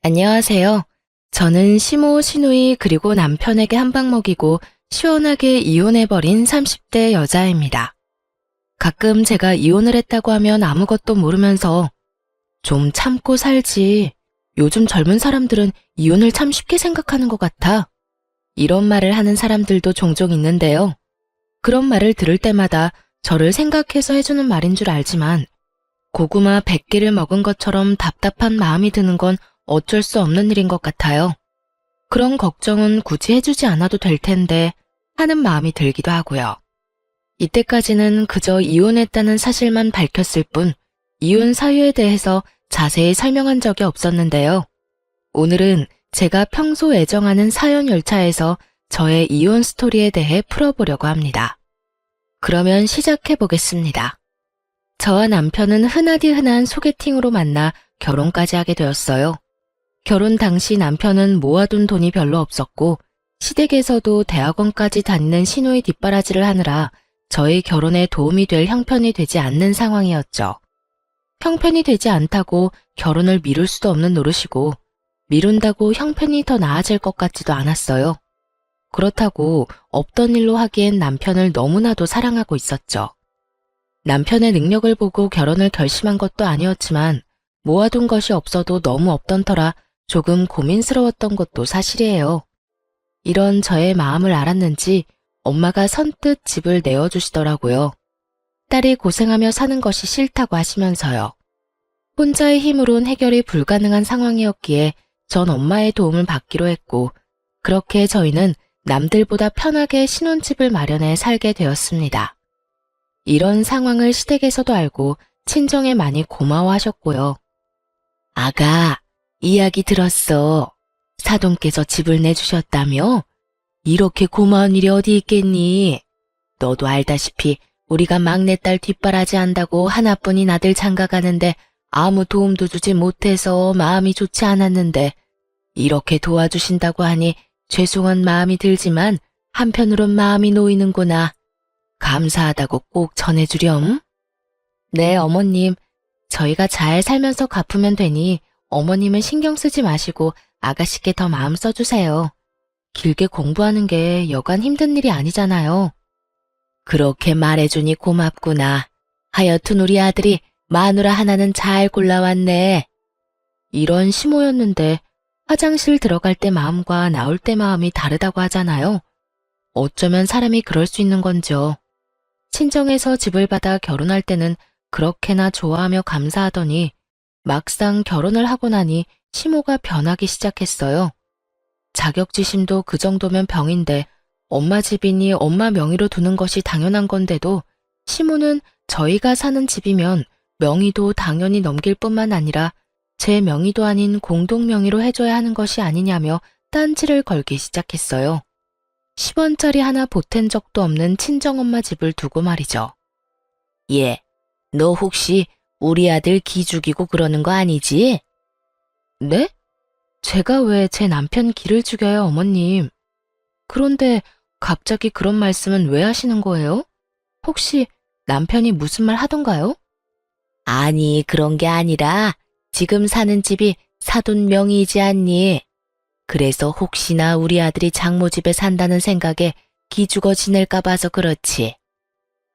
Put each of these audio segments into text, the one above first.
안녕하세요. 저는 시모, 시누이 그리고 남편에게 한 방 먹이고 시원하게 이혼해버린 30대 여자입니다. 가끔 제가 이혼을 했다고 하면 아무것도 모르면서 좀 참고 살지. 요즘 젊은 사람들은 이혼을 참 쉽게 생각하는 것 같아. 이런 말을 하는 사람들도 종종 있는데요. 그런 말을 들을 때마다 저를 생각해서 해주는 말인 줄 알지만 고구마 100개를 먹은 것처럼 답답한 마음이 드는 건 어쩔 수 없는 일인 것 같아요. 그런 걱정은 굳이 해주지 않아도 될 텐데 하는 마음이 들기도 하고요. 이때까지는 그저 이혼했다는 사실만 밝혔을 뿐 이혼 사유에 대해서 자세히 설명한 적이 없었는데요. 오늘은 제가 평소 애정하는 사연 열차에서 저의 이혼 스토리에 대해 풀어보려고 합니다. 그러면 시작해 보겠습니다. 저와 남편은 흔하디 흔한 소개팅으로 만나 결혼까지 하게 되었어요. 결혼 당시 남편은 모아둔 돈이 별로 없었고 시댁에서도 대학원까지 다니는 시누이 뒷바라지를 하느라 저희 결혼에 도움이 될 형편이 되지 않는 상황이었죠. 형편이 되지 않다고 결혼을 미룰 수도 없는 노릇이고 미룬다고 형편이 더 나아질 것 같지도 않았어요. 그렇다고 없던 일로 하기엔 남편을 너무나도 사랑하고 있었죠. 남편의 능력을 보고 결혼을 결심한 것도 아니었지만 모아둔 것이 없어도 너무 없던 터라 조금 고민스러웠던 것도 사실이에요. 이런 저의 마음을 알았는지 엄마가 선뜻 집을 내어주시더라고요. 딸이 고생하며 사는 것이 싫다고 하시면서요. 혼자의 힘으론 해결이 불가능한 상황이었기에 전 엄마의 도움을 받기로 했고 그렇게 저희는 남들보다 편하게 신혼집을 마련해 살게 되었습니다. 이런 상황을 시댁에서도 알고 친정에 많이 고마워하셨고요. 아가, 이야기 들었어. 사돈께서 집을 내주셨다며? 이렇게 고마운 일이 어디 있겠니? 너도 알다시피 우리가 막내딸 뒷바라지 한다고 하나뿐인 아들 장가가는데 아무 도움도 주지 못해서 마음이 좋지 않았는데 이렇게 도와주신다고 하니 죄송한 마음이 들지만 한편으론 마음이 놓이는구나. 감사하다고 꼭 전해주렴. 네, 어머님. 저희가 잘 살면서 갚으면 되니 어머님은 신경 쓰지 마시고 아가씨께 더 마음 써주세요. 길게 공부하는 게 여간 힘든 일이 아니잖아요. 그렇게 말해주니 고맙구나. 하여튼 우리 아들이 마누라 하나는 잘 골라왔네. 이런 시모였는데 화장실 들어갈 때 마음과 나올 때 마음이 다르다고 하잖아요. 어쩌면 사람이 그럴 수 있는 건지요. 친정에서 집을 받아 결혼할 때는 그렇게나 좋아하며 감사하더니 막상 결혼을 하고 나니 시모가 변하기 시작했어요. 자격지심도 그 정도면 병인데 엄마 집이니 엄마 명의로 두는 것이 당연한 건데도 시모는 저희가 사는 집이면 명의도 당연히 넘길 뿐만 아니라 제 명의도 아닌 공동 명의로 해줘야 하는 것이 아니냐며 딴지를 걸기 시작했어요. 10원짜리 하나 보탠 적도 없는 친정엄마 집을 두고 말이죠. 예, 너 혹시 우리 아들 기 죽이고 그러는 거 아니지? 네? 제가 왜 제 남편 기를 죽여요, 어머님? 그런데 갑자기 그런 말씀은 왜 하시는 거예요? 혹시 남편이 무슨 말 하던가요? 아니, 그런 게 아니라 지금 사는 집이 사돈 명의이지 않니? 그래서 혹시나 우리 아들이 장모집에 산다는 생각에 기죽어 지낼까 봐서 그렇지.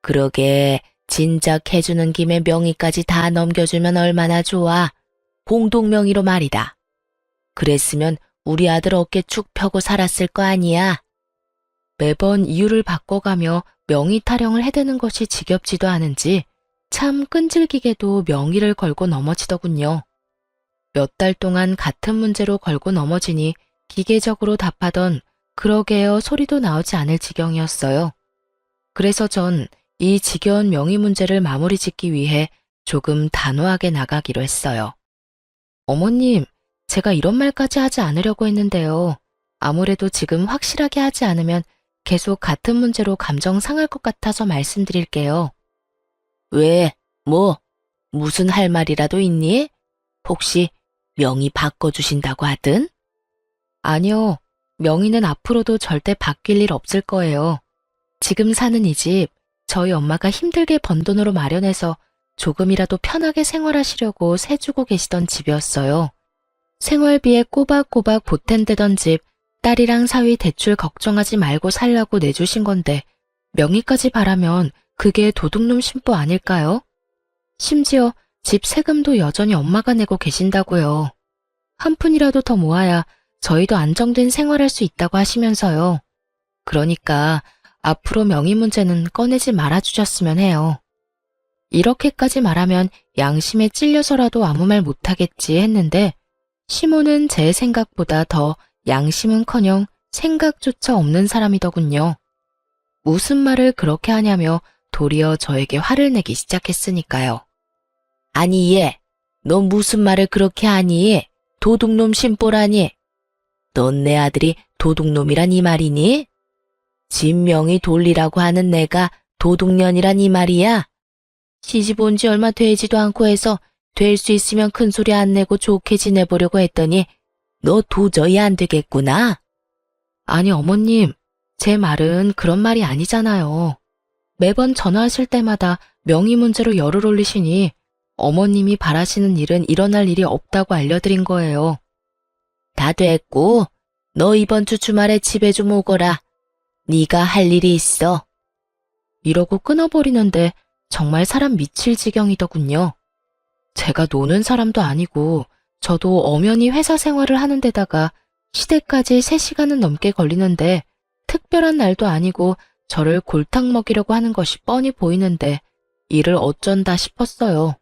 그러게 진작 해주는 김에 명의까지 다 넘겨주면 얼마나 좋아. 공동명의로 말이다. 그랬으면 우리 아들 어깨 쭉 펴고 살았을 거 아니야. 매번 이유를 바꿔가며 명의 타령을 해대는 것이 지겹지도 않은지 참 끈질기게도 명의를 걸고 넘어지더군요. 몇 달 동안 같은 문제로 걸고 넘어지니 기계적으로 답하던 그러게요 소리도 나오지 않을 지경이었어요. 그래서 전 이 지겨운 명의 문제를 마무리 짓기 위해 조금 단호하게 나가기로 했어요. 어머님, 제가 이런 말까지 하지 않으려고 했는데요. 아무래도 지금 확실하게 하지 않으면 계속 같은 문제로 감정 상할 것 같아서 말씀드릴게요. 왜? 뭐? 무슨 할 말이라도 있니? 혹시 명의 바꿔주신다고 하든? 아니요. 명의는 앞으로도 절대 바뀔 일 없을 거예요. 지금 사는 이 집, 저희 엄마가 힘들게 번 돈으로 마련해서 조금이라도 편하게 생활하시려고 세주고 계시던 집이었어요. 생활비에 꼬박꼬박 보탠대던 집, 딸이랑 사위 대출 걱정하지 말고 살라고 내주신 건데 명의까지 바라면 그게 도둑놈 심보 아닐까요? 심지어 집 세금도 여전히 엄마가 내고 계신다고요. 한 푼이라도 더 모아야 저희도 안정된 생활할 수 있다고 하시면서요. 그러니까 앞으로 명의 문제는 꺼내지 말아주셨으면 해요. 이렇게까지 말하면 양심에 찔려서라도 아무 말 못하겠지 했는데 시모는 제 생각보다 더 양심은커녕 생각조차 없는 사람이더군요. 무슨 말을 그렇게 하냐며 도리어 저에게 화를 내기 시작했으니까요. 아니 얘, 너 무슨 말을 그렇게 하니? 도둑놈 심보라니? 넌 내 아들이 도둑놈이란 이 말이니? 진명이 돌리라고 하는 내가 도둑년이란 이 말이야? 시집 온 지 얼마 되지도 않고 해서 될 수 있으면 큰 소리 안 내고 좋게 지내보려고 했더니 너 도저히 안 되겠구나. 아니 어머님, 제 말은 그런 말이 아니잖아요. 매번 전화하실 때마다 명의 문제로 열을 올리시니 어머님이 바라시는 일은 일어날 일이 없다고 알려드린 거예요. 다 됐고, 너 이번 주 주말에 집에 좀 오거라. 네가 할 일이 있어. 이러고 끊어버리는데 정말 사람 미칠 지경이더군요. 제가 노는 사람도 아니고 저도 엄연히 회사 생활을 하는 데다가 시댁까지 3시간은 넘게 걸리는데 특별한 날도 아니고 저를 골탕 먹이려고 하는 것이 뻔히 보이는데 이를 어쩐다 싶었어요.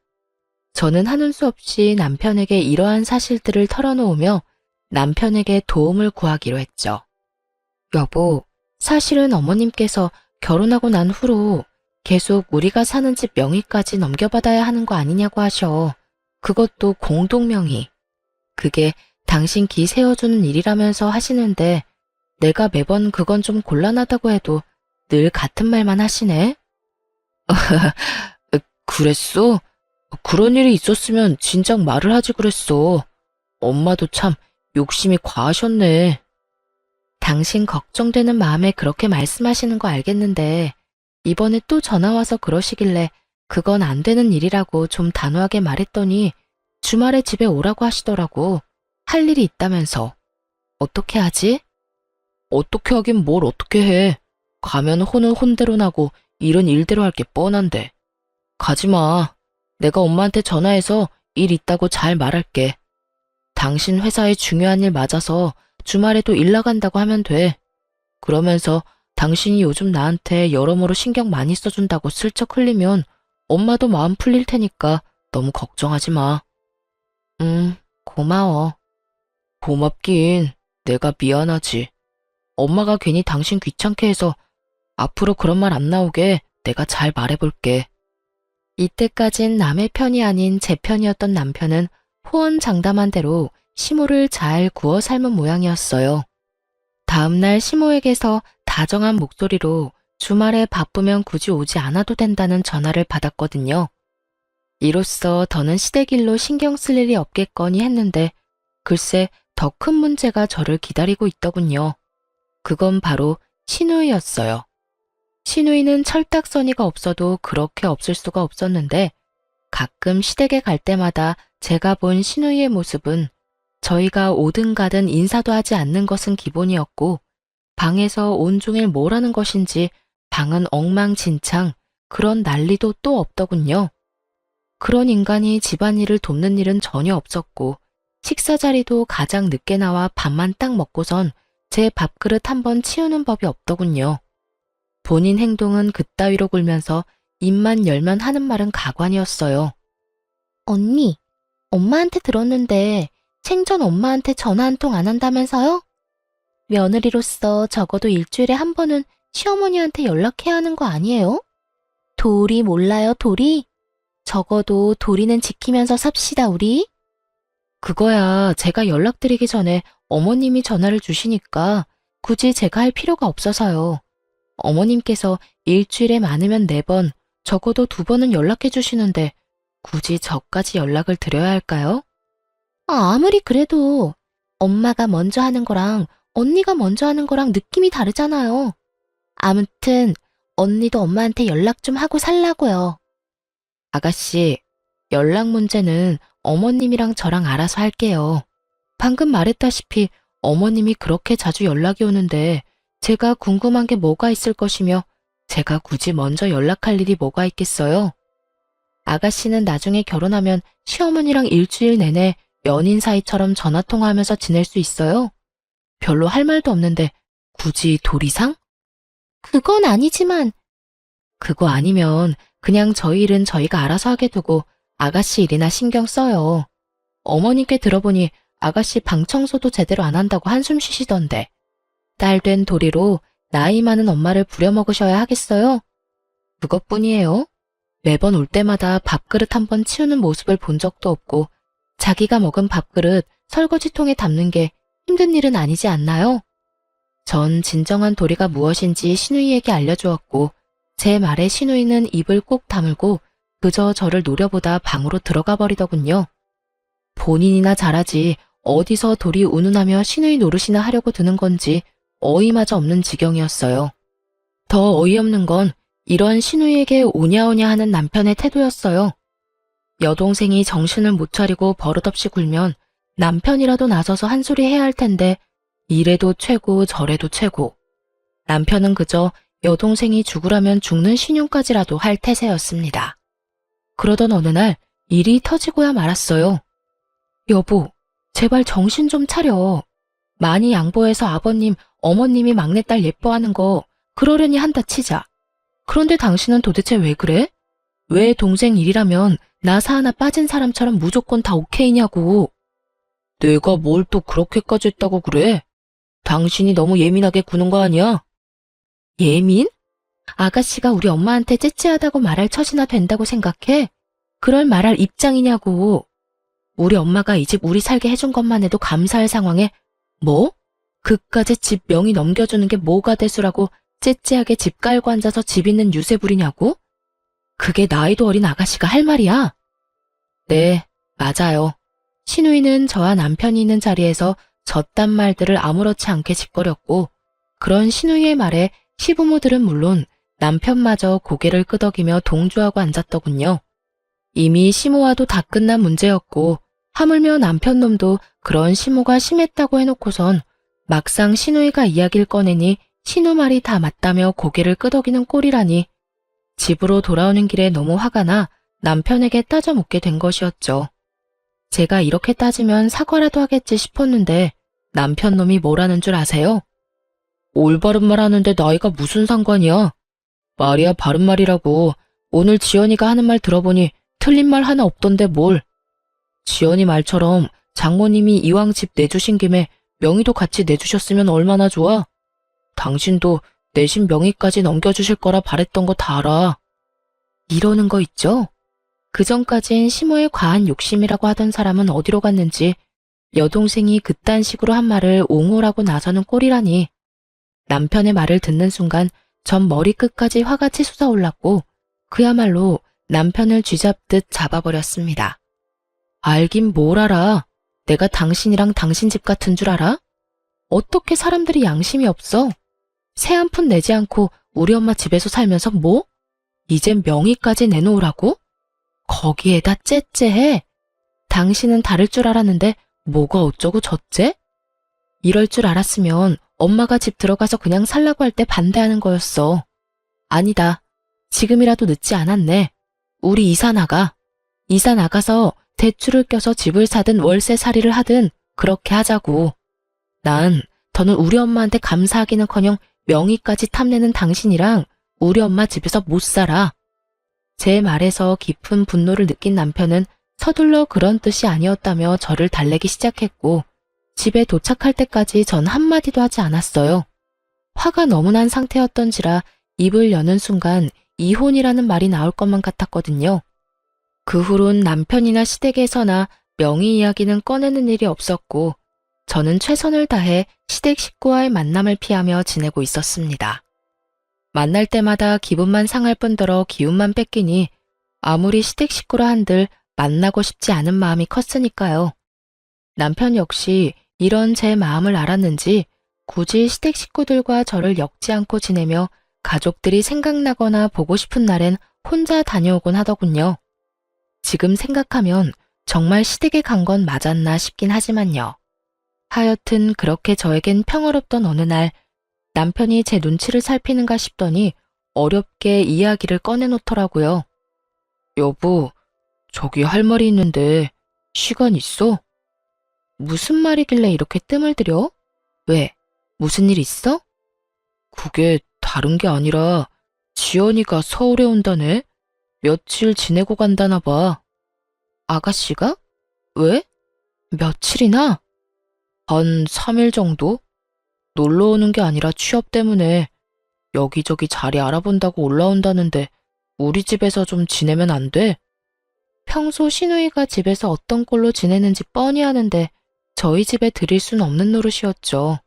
저는 하는 수 없이 남편에게 이러한 사실들을 털어놓으며 남편에게 도움을 구하기로 했죠. 여보, 사실은 어머님께서 결혼하고 난 후로 계속 우리가 사는 집 명의까지 넘겨받아야 하는 거 아니냐고 하셔. 그것도 공동명의. 그게 당신 기 세워주는 일이라면서 하시는데 내가 매번 그건 좀 곤란하다고 해도 늘 같은 말만 하시네. 그랬어? 그런 일이 있었으면 진작 말을 하지 그랬어. 엄마도 참 욕심이 과하셨네. 당신 걱정되는 마음에 그렇게 말씀하시는 거 알겠는데 이번에 또 전화와서 그러시길래 그건 안 되는 일이라고 좀 단호하게 말했더니 주말에 집에 오라고 하시더라고. 할 일이 있다면서. 어떻게 하지? 어떻게 하긴 뭘 어떻게 해. 가면 혼은 혼대로 나고 일은 일대로 할 게 뻔한데. 가지마. 내가 엄마한테 전화해서 일 있다고 잘 말할게. 당신 회사에 중요한 일 맞아서 주말에도 일 나간다고 하면 돼. 그러면서 당신이 요즘 나한테 여러모로 신경 많이 써준다고 슬쩍 흘리면 엄마도 마음 풀릴 테니까 너무 걱정하지 마. 고마워. 고맙긴. 내가 미안하지. 엄마가 괜히 당신 귀찮게 해서 앞으로 그런 말 안 나오게 내가 잘 말해볼게. 이때까진 남의 편이 아닌 제 편이었던 남편은 호언장담한 대로 시모를 잘 구워 삶은 모양이었어요. 다음날 시모에게서 다정한 목소리로 주말에 바쁘면 굳이 오지 않아도 된다는 전화를 받았거든요. 이로써 더는 시댁 일로 신경 쓸 일이 없겠거니 했는데 글쎄 더 큰 문제가 저를 기다리고 있더군요. 그건 바로 시누이였어요. 시누이는 철딱서니가 없어도 그렇게 없을 수가 없었는데 가끔 시댁에 갈 때마다 제가 본 시누이의 모습은 저희가 오든 가든 인사도 하지 않는 것은 기본이었고 방에서 온종일 뭘 하는 것인지 방은 엉망진창 그런 난리도 또 없더군요. 그런 인간이 집안일을 돕는 일은 전혀 없었고 식사 자리도 가장 늦게 나와 밥만 딱 먹고선 제 밥그릇 한번 치우는 법이 없더군요. 본인 행동은 그따위로 굴면서 입만 열면 하는 말은 가관이었어요. 언니, 엄마한테 들었는데 생전 엄마한테 전화 한 통 안 한다면서요? 며느리로서 적어도 일주일에 한 번은 시어머니한테 연락해야 하는 거 아니에요? 도리 몰라요, 도리? 적어도 도리는 지키면서 삽시다, 우리. 그거야 제가 연락드리기 전에 어머님이 전화를 주시니까 굳이 제가 할 필요가 없어서요. 어머님께서 일주일에 많으면 4번, 적어도 2번은 연락해 주시는데 굳이 저까지 연락을 드려야 할까요? 아무리 그래도 엄마가 먼저 하는 거랑 언니가 먼저 하는 거랑 느낌이 다르잖아요. 아무튼 언니도 엄마한테 연락 좀 하고 살라고요. 아가씨, 연락 문제는 어머님이랑 저랑 알아서 할게요. 방금 말했다시피 어머님이 그렇게 자주 연락이 오는데 제가 궁금한 게 뭐가 있을 것이며 제가 굳이 먼저 연락할 일이 뭐가 있겠어요? 아가씨는 나중에 결혼하면 시어머니랑 일주일 내내 연인 사이처럼 전화통화하면서 지낼 수 있어요? 별로 할 말도 없는데 굳이 도리상? 그건 아니지만. 그거 아니면 그냥 저희 일은 저희가 알아서 하게 두고 아가씨 일이나 신경 써요. 어머니께 들어보니 아가씨 방 청소도 제대로 안 한다고 한숨 쉬시던데. 딸 된 도리로 나이 많은 엄마를 부려먹으셔야 하겠어요? 그것뿐이에요. 매번 올 때마다 밥그릇 한 번 치우는 모습을 본 적도 없고 자기가 먹은 밥그릇 설거지통에 담는 게 힘든 일은 아니지 않나요? 전 진정한 도리가 무엇인지 시누이에게 알려주었고 제 말에 시누이는 입을 꼭 다물고 그저 저를 노려보다 방으로 들어가 버리더군요. 본인이나 잘하지 어디서 도리 운운하며 시누이 노릇이나 하려고 드는 건지 어이마저 없는 지경이었어요. 더 어이없는 건 이런 시누이에게 오냐오냐 하는 남편의 태도였어요. 여동생이 정신을 못 차리고 버릇없이 굴면 남편이라도 나서서 한 소리 해야 할 텐데 이래도 최고 저래도 최고. 남편은 그저 여동생이 죽으라면 죽는 신용까지라도 할 태세였습니다. 그러던 어느 날 일이 터지고야 말았어요. 여보, 제발 정신 좀 차려. 많이 양보해서 아버님, 어머님이 막내딸 예뻐하는 거 그러려니 한다 치자. 그런데 당신은 도대체 왜 그래? 왜 동생 일이라면 나사 하나 빠진 사람처럼 무조건 다 오케이냐고. 내가 뭘 또 그렇게까지 했다고 그래? 당신이 너무 예민하게 구는 거 아니야? 예민? 아가씨가 우리 엄마한테 째째하다고 말할 처지나 된다고 생각해? 그럴 말할 입장이냐고. 우리 엄마가 이 집 우리 살게 해준 것만 해도 감사할 상황에 뭐? 그까지 집 명의 넘겨주는 게 뭐가 대수라고 째째하게 집 깔고 앉아서 집 있는 유세 부리냐고? 그게 나이도 어린 아가씨가 할 말이야? 네, 맞아요. 시누이는 저와 남편이 있는 자리에서 저딴 말들을 아무렇지 않게 짓거렸고 그런 시누이의 말에 시부모들은 물론 남편마저 고개를 끄덕이며 동조하고 앉았더군요. 이미 시모와도 다 끝난 문제였고 하물며 남편 놈도 그런 시모가 심했다고 해놓고선 막상 시누이가 이야기를 꺼내니 시누 말이 다 맞다며 고개를 끄덕이는 꼴이라니 집으로 돌아오는 길에 너무 화가 나 남편에게 따져 묻게 된 것이었죠. 제가 이렇게 따지면 사과라도 하겠지 싶었는데 남편 놈이 뭐라는 줄 아세요? 올바른 말 하는데 나이가 무슨 상관이야? 말이야 바른 말이라고. 오늘 지연이가 하는 말 들어보니 틀린 말 하나 없던데 뭘. 지연이 말처럼 장모님이 이왕 집 내주신 김에 명의도 같이 내주셨으면 얼마나 좋아. 당신도 내신 명의까지 넘겨주실 거라 바랬던 거 다 알아. 이러는 거 있죠? 그전까진 시모의 과한 욕심이라고 하던 사람은 어디로 갔는지 여동생이 그딴 식으로 한 말을 옹호라고 나서는 꼴이라니. 남편의 말을 듣는 순간 전 머리끝까지 화가 치솟아 올랐고 그야말로 남편을 쥐잡듯 잡아버렸습니다. 알긴 뭘 알아. 내가 당신이랑 당신 집 같은 줄 알아? 어떻게 사람들이 양심이 없어? 새 한 푼 내지 않고 우리 엄마 집에서 살면서 뭐? 이젠 명의까지 내놓으라고? 거기에다 째째해? 당신은 다를 줄 알았는데 뭐가 어쩌고 저째? 이럴 줄 알았으면 엄마가 집 들어가서 그냥 살라고 할 때 반대하는 거였어. 아니다. 지금이라도 늦지 않았네. 우리 이사 나가. 이사 나가서 대출을 껴서 집을 사든 월세살이를 하든 그렇게 하자고. 난 더는 우리 엄마한테 감사하기는커녕 명의까지 탐내는 당신이랑 우리 엄마 집에서 못 살아. 제 말에서 깊은 분노를 느낀 남편은 서둘러 그런 뜻이 아니었다며 저를 달래기 시작했고 집에 도착할 때까지 전 한마디도 하지 않았어요. 화가 너무 난 상태였던지라 입을 여는 순간 이혼이라는 말이 나올 것만 같았거든요. 그 후론 남편이나 시댁에서나 명의 이야기는 꺼내는 일이 없었고 저는 최선을 다해 시댁 식구와의 만남을 피하며 지내고 있었습니다. 만날 때마다 기분만 상할 뿐더러 기운만 뺏기니 아무리 시댁 식구라 한들 만나고 싶지 않은 마음이 컸으니까요. 남편 역시 이런 제 마음을 알았는지 굳이 시댁 식구들과 저를 엮지 않고 지내며 가족들이 생각나거나 보고 싶은 날엔 혼자 다녀오곤 하더군요. 지금 생각하면 정말 시댁에 간 건 맞았나 싶긴 하지만요. 하여튼 그렇게 저에겐 평화롭던 어느 날 남편이 제 눈치를 살피는가 싶더니 어렵게 이야기를 꺼내놓더라고요. 여보, 저기 할 말이 있는데 시간 있어? 무슨 말이길래 이렇게 뜸을 들여? 왜? 무슨 일 있어? 그게 다른 게 아니라 지연이가 서울에 온다네? 며칠 지내고 간다나 봐. 아가씨가? 왜? 며칠이나? 한 3일 정도? 놀러 오는 게 아니라 취업 때문에 여기저기 자리 알아본다고 올라온다는데 우리 집에서 좀 지내면 안 돼? 평소 시누이가 집에서 어떤 꼴로 지내는지 뻔히 아는데 저희 집에 들일 순 없는 노릇이었죠.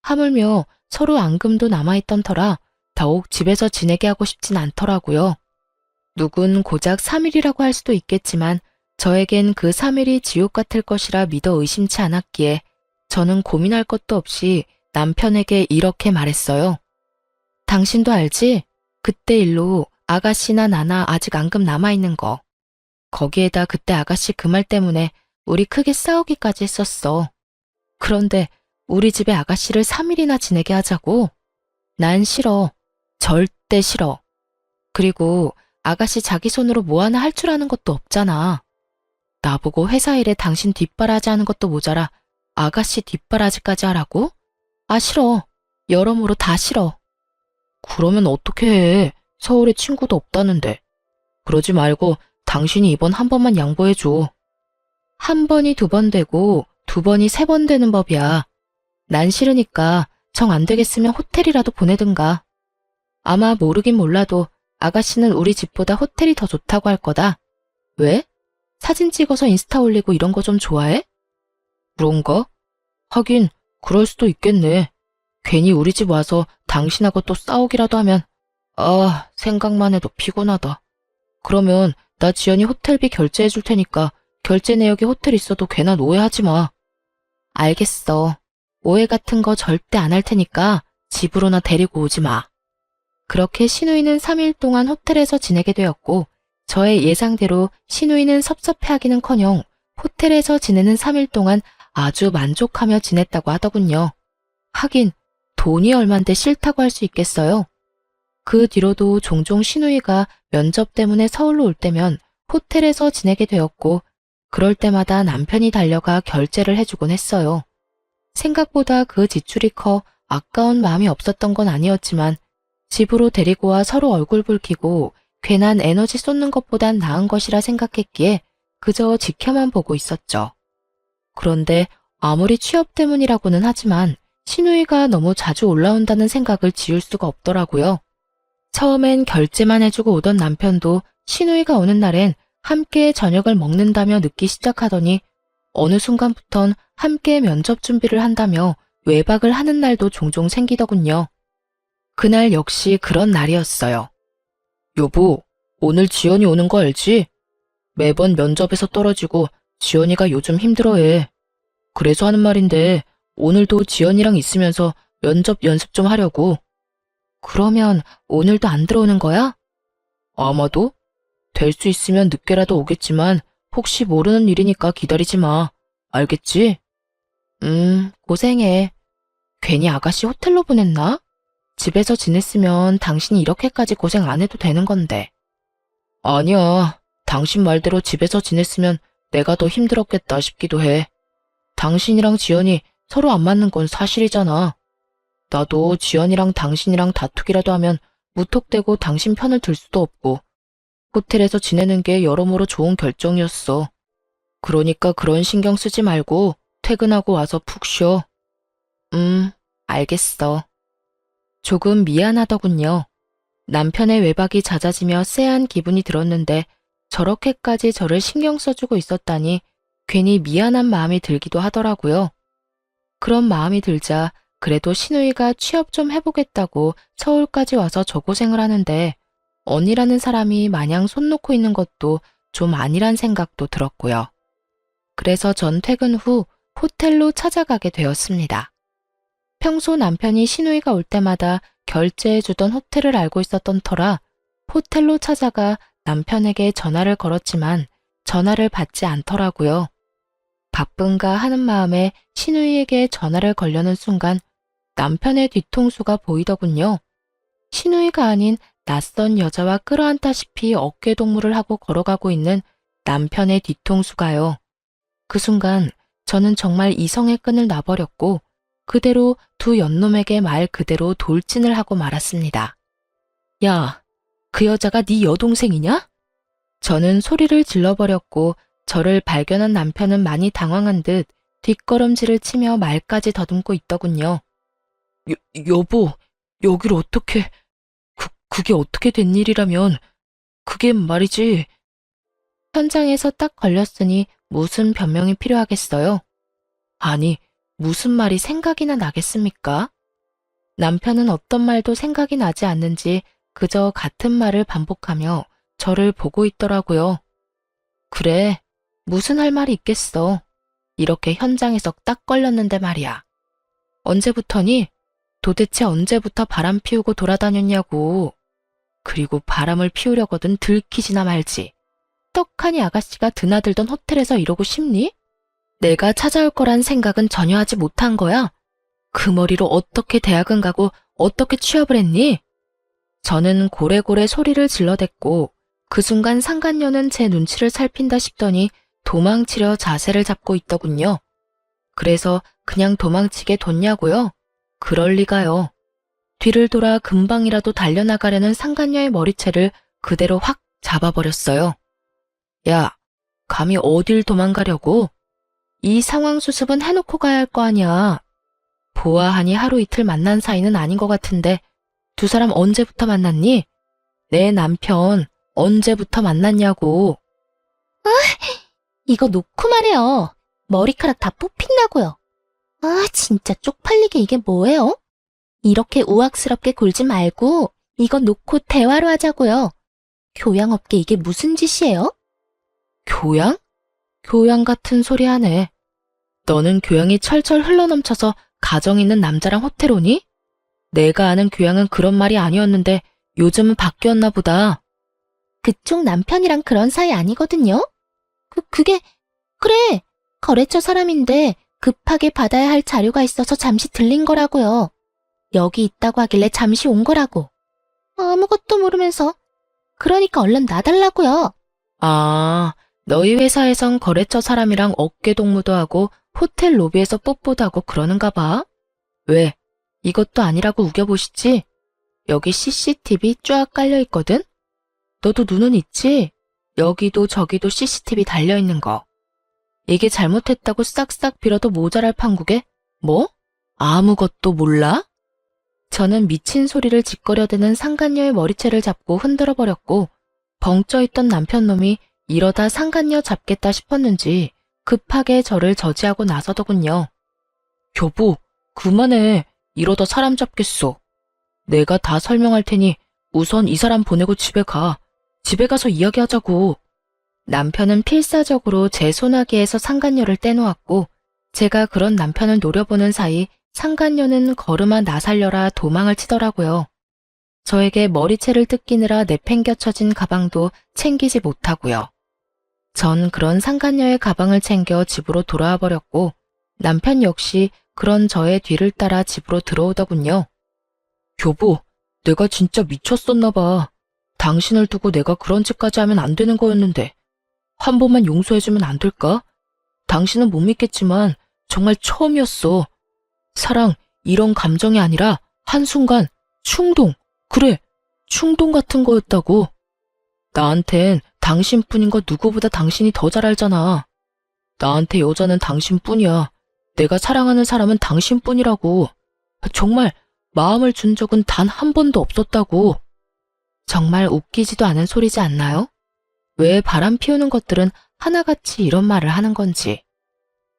하물며 서로 앙금도 남아있던 터라 더욱 집에서 지내게 하고 싶진 않더라고요. 누군 고작 3일이라고 할 수도 있겠지만 저에겐 그 3일이 지옥 같을 것이라 믿어 의심치 않았기에 저는 고민할 것도 없이 남편에게 이렇게 말했어요. 당신도 알지? 그때 일로 아가씨나 나나 아직 앙금 남아있는 거. 거기에다 그때 아가씨 그 말 때문에 우리 크게 싸우기까지 했었어. 그런데 우리 집에 아가씨를 3일이나 지내게 하자고? 난 싫어. 절대 싫어. 그리고 아가씨 자기 손으로 뭐 하나 할 줄 아는 것도 없잖아. 나보고 회사 일에 당신 뒷바라지 하는 것도 모자라 아가씨 뒷바라지까지 하라고? 아, 싫어. 여러모로 다 싫어. 그러면 어떻게 해? 서울에 친구도 없다는데. 그러지 말고 당신이 이번 한 번만 양보해줘. 한 번이 2번 되고 2번이 3번 되는 법이야. 난 싫으니까 정 안 되겠으면 호텔이라도 보내든가. 아마 모르긴 몰라도 아가씨는 우리 집보다 호텔이 더 좋다고 할 거다. 왜? 사진 찍어서 인스타 올리고 이런 거 좀 좋아해? 그런가? 하긴 그럴 수도 있겠네. 괜히 우리 집 와서 당신하고 또 싸우기라도 하면 생각만 해도 피곤하다. 그러면 나 지연이 호텔비 결제해 줄 테니까 결제 내역에 호텔 있어도 괜한 오해하지 마. 알겠어. 오해 같은 거 절대 안 할 테니까 집으로나 데리고 오지 마. 그렇게 시누이는 3일 동안 호텔에서 지내게 되었고 저의 예상대로 시누이는 섭섭해하기는커녕 호텔에서 지내는 3일 동안 아주 만족하며 지냈다고 하더군요. 하긴 돈이 얼만데 싫다고 할 수 있겠어요. 그 뒤로도 종종 시누이가 면접 때문에 서울로 올 때면 호텔에서 지내게 되었고 그럴 때마다 남편이 달려가 결제를 해주곤 했어요. 생각보다 그 지출이 커 아까운 마음이 없었던 건 아니었지만 집으로 데리고 와 서로 얼굴 붉히고 괜한 에너지 쏟는 것보단 나은 것이라 생각했기에 그저 지켜만 보고 있었죠. 그런데 아무리 취업 때문이라고는 하지만 시누이가 너무 자주 올라온다는 생각을 지울 수가 없더라고요. 처음엔 결제만 해주고 오던 남편도 시누이가 오는 날엔 함께 저녁을 먹는다며 늦기 시작하더니 어느 순간부턴 함께 면접 준비를 한다며 외박을 하는 날도 종종 생기더군요. 그날 역시 그런 날이었어요. 여보, 오늘 지연이 오는 거 알지? 매번 면접에서 떨어지고 지연이가 요즘 힘들어해. 그래서 하는 말인데 오늘도 지연이랑 있으면서 면접 연습 좀 하려고. 그러면 오늘도 안 들어오는 거야? 아마도. 될 수 있으면 늦게라도 오겠지만 혹시 모르는 일이니까 기다리지 마. 알겠지? 고생해. 괜히 아가씨 호텔로 보냈나? 집에서 지냈으면 당신이 이렇게까지 고생 안 해도 되는 건데. 아니야. 당신 말대로 집에서 지냈으면 내가 더 힘들었겠다 싶기도 해. 당신이랑 지연이 서로 안 맞는 건 사실이잖아. 나도 지연이랑 당신이랑 다투기라도 하면 무턱대고 당신 편을 들 수도 없고 호텔에서 지내는 게 여러모로 좋은 결정이었어. 그러니까 그런 신경 쓰지 말고 퇴근하고 와서 푹 쉬어. 알겠어. 조금 미안하더군요. 남편의 외박이 잦아지며 쎄한 기분이 들었는데 저렇게까지 저를 신경 써주고 있었다니 괜히 미안한 마음이 들기도 하더라고요. 그런 마음이 들자 그래도 시누이가 취업 좀 해보겠다고 서울까지 와서 저 고생을 하는데 언니라는 사람이 마냥 손 놓고 있는 것도 좀 아니란 생각도 들었고요. 그래서 전 퇴근 후 호텔로 찾아가게 되었습니다. 평소 남편이 시누이가 올 때마다 결제해주던 호텔을 알고 있었던 터라 호텔로 찾아가 남편에게 전화를 걸었지만 전화를 받지 않더라고요. 바쁜가 하는 마음에 신우이에게 전화를 걸려는 순간 남편의 뒤통수가 보이더군요. 신우이가 아닌 낯선 여자와 끌어안다시피 어깨동무를 하고 걸어가고 있는 남편의 뒤통수가요. 그 순간 저는 정말 이성의 끈을 놔버렸고 그대로 두 연놈에게 말 그대로 돌진을 하고 말았습니다. 야, 그 여자가 네 여동생이냐? 저는 소리를 질러버렸고 저를 발견한 남편은 많이 당황한 듯 뒷걸음질을 치며 말까지 더듬고 있더군요. 여보, 여길 어떻게, 그게 어떻게 된 일이라면, 그게 말이지. 현장에서 딱 걸렸으니 무슨 변명이 필요하겠어요? 아니, 무슨 말이 생각이나 나겠습니까? 남편은 어떤 말도 생각이 나지 않는지 그저 같은 말을 반복하며 저를 보고 있더라고요. 그래, 무슨 할 말이 있겠어. 이렇게 현장에서 딱 걸렸는데 말이야. 언제부터니? 도대체 언제부터 바람 피우고 돌아다녔냐고. 그리고 바람을 피우려거든 들키지나 말지. 떡하니 아가씨가 드나들던 호텔에서 이러고 싶니? 내가 찾아올 거란 생각은 전혀 하지 못한 거야. 그 머리로 어떻게 대학은 가고 어떻게 취업을 했니? 저는 고래고래 소리를 질러댔고 그 순간 상간녀는 제 눈치를 살핀다 싶더니 도망치려 자세를 잡고 있더군요. 그래서 그냥 도망치게 뒀냐고요? 그럴 리가요. 뒤를 돌아 금방이라도 달려나가려는 상간녀의 머리채를 그대로 확 잡아버렸어요. 야, 감히 어딜 도망가려고? 이 상황 수습은 해놓고 가야 할 거 아니야. 보아하니 하루 이틀 만난 사이는 아닌 것 같은데 두 사람 언제부터 만났니? 내 남편 언제부터 만났냐고. 이거 놓고 말해요. 머리카락 다 뽑힌다고요. 아, 진짜 쪽팔리게 이게 뭐예요? 이렇게 우악스럽게 굴지 말고 이거 놓고 대화로 하자고요. 교양 없게 이게 무슨 짓이에요? 교양? 교양 같은 소리 하네. 너는 교양이 철철 흘러넘쳐서 가정 있는 남자랑 호텔 오니? 내가 아는 교양은 그런 말이 아니었는데 요즘은 바뀌었나 보다. 그쪽 남편이랑 그런 사이 아니거든요? 그래. 거래처 사람인데 급하게 받아야 할 자료가 있어서 잠시 들린 거라고요. 여기 있다고 하길래 잠시 온 거라고. 아무것도 모르면서. 그러니까 얼른 놔달라고요. 아, 너희 회사에선 거래처 사람이랑 어깨동무도 하고 호텔 로비에서 뽀뽀도 하고 그러는가 봐. 왜? 이것도 아니라고 우겨보시지? 여기 CCTV 쫙 깔려있거든? 너도 눈은 있지? 여기도 저기도 CCTV 달려있는 거. 이게 잘못했다고 싹싹 빌어도 모자랄 판국에? 뭐? 아무것도 몰라? 저는 미친 소리를 짓거려대는 상간녀의 머리채를 잡고 흔들어버렸고 벙쪄있던 남편놈이 이러다 상간녀 잡겠다 싶었는지 급하게 저를 저지하고 나서더군요. 여보, 그만해. 이러다 사람 잡겠어. 내가 다 설명할 테니 우선 이 사람 보내고 집에 가. 집에 가서 이야기하자고. 남편은 필사적으로 제 소나기에서 상간녀를 떼놓았고 제가 그런 남편을 노려보는 사이 상간녀는 걸음아 나 살려라 도망을 치더라고요. 저에게 머리채를 뜯기느라 내팽겨쳐진 가방도 챙기지 못하고요. 전 그런 상간녀의 가방을 챙겨 집으로 돌아와 버렸고 남편 역시 그런 저의 뒤를 따라 집으로 들어오더군요. 여보, 내가 진짜 미쳤었나 봐. 당신을 두고 내가 그런 짓까지 하면 안 되는 거였는데 한 번만 용서해주면 안 될까? 당신은 못 믿겠지만 정말 처음이었어. 사랑, 이런 감정이 아니라 한순간 충동, 그래, 충동 같은 거였다고. 나한텐 당신뿐인 거 누구보다 당신이 더 잘 알잖아. 나한테 여자는 당신뿐이야. 내가 사랑하는 사람은 당신뿐이라고. 정말 마음을 준 적은 단 한 번도 없었다고. 정말 웃기지도 않은 소리지 않나요? 왜 바람 피우는 것들은 하나같이 이런 말을 하는 건지.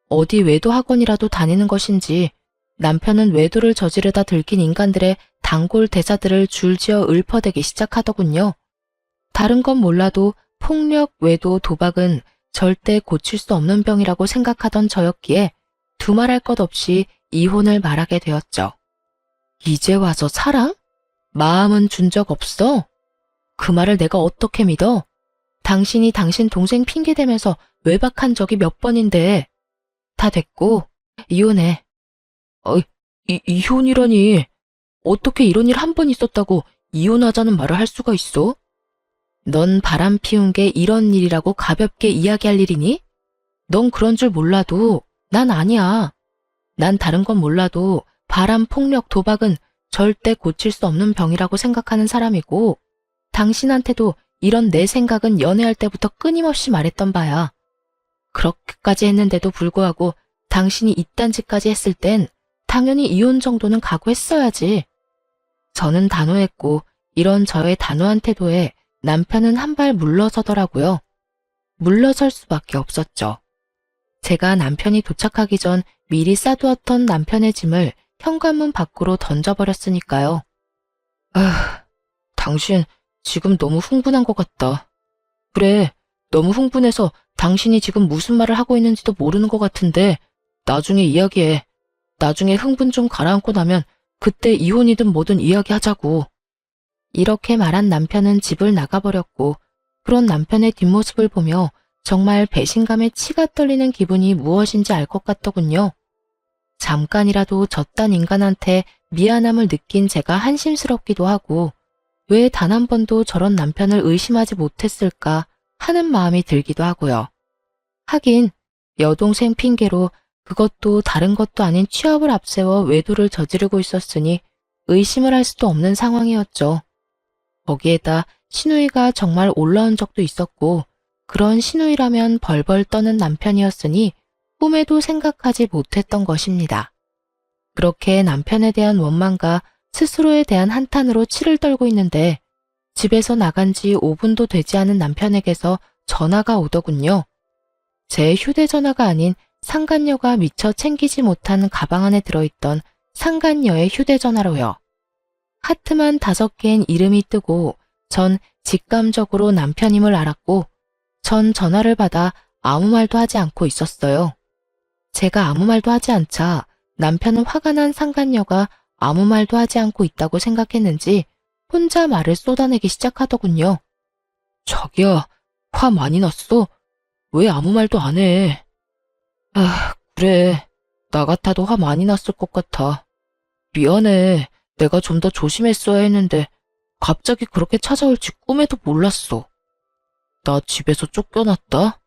어디 외도 학원이라도 다니는 것인지 남편은 외도를 저지르다 들킨 인간들의 단골 대사들을 줄지어 읊어대기 시작하더군요. 다른 건 몰라도 폭력, 외도, 도박은 절대 고칠 수 없는 병이라고 생각하던 저였기에 두말할 것 없이 이혼을 말하게 되었죠. 이제 와서 사랑? 마음은 준 적 없어? 그 말을 내가 어떻게 믿어? 당신이 당신 동생 핑계대면서 외박한 적이 몇 번인데 다 됐고, 이혼해. 이혼이라니. 어떻게 이런 일 한 번 있었다고 이혼하자는 말을 할 수가 있어? 넌 바람 피운 게 이런 일이라고 가볍게 이야기할 일이니? 넌 그런 줄 몰라도 난 아니야. 난 다른 건 몰라도 바람, 폭력, 도박은 절대 고칠 수 없는 병이라고 생각하는 사람이고, 당신한테도 이런 내 생각은 연애할 때부터 끊임없이 말했던 바야. 그렇게까지 했는데도 불구하고 당신이 이딴 짓까지 했을 땐 당연히 이혼 정도는 각오했어야지. 저는 단호했고, 이런 저의 단호한 태도에 남편은 한 발 물러서더라고요. 물러설 수밖에 없었죠. 제가 남편이 도착하기 전 미리 싸두었던 남편의 짐을 현관문 밖으로 던져버렸으니까요. 당신 지금 너무 흥분한 것 같다. 그래, 너무 흥분해서 당신이 지금 무슨 말을 하고 있는지도 모르는 것 같은데 나중에 이야기해. 나중에 흥분 좀 가라앉고 나면 그때 이혼이든 뭐든 이야기하자고. 이렇게 말한 남편은 집을 나가버렸고, 그런 남편의 뒷모습을 보며 정말 배신감에 치가 떨리는 기분이 무엇인지 알 것 같더군요. 잠깐이라도 저딴 인간한테 미안함을 느낀 제가 한심스럽기도 하고, 왜 단 한 번도 저런 남편을 의심하지 못했을까 하는 마음이 들기도 하고요. 하긴 여동생 핑계로 그것도 다른 것도 아닌 취업을 앞세워 외도를 저지르고 있었으니 의심을 할 수도 없는 상황이었죠. 거기에다 시누이가 정말 올라온 적도 있었고, 그런 시누이라면 벌벌 떠는 남편이었으니 꿈에도 생각하지 못했던 것입니다. 그렇게 남편에 대한 원망과 스스로에 대한 한탄으로 치를 떨고 있는데, 집에서 나간 지 5분도 되지 않은 남편에게서 전화가 오더군요. 제 휴대전화가 아닌 상간녀가 미처 챙기지 못한 가방 안에 들어있던 상간녀의 휴대전화로요. 하트만 5개인 이름이 뜨고 전 직감적으로 남편임을 알았고, 전 전화를 받아 아무 말도 하지 않고 있었어요. 제가 아무 말도 하지 않자 남편은 화가 난 상간녀가 아무 말도 하지 않고 있다고 생각했는지 혼자 말을 쏟아내기 시작하더군요. 자기야, 화 많이 났어? 왜 아무 말도 안 해? 그래. 나 같아도 화 많이 났을 것 같아. 미안해. 내가 좀 더 조심했어야 했는데 갑자기 그렇게 찾아올지 꿈에도 몰랐어. 나 집에서 쫓겨났다?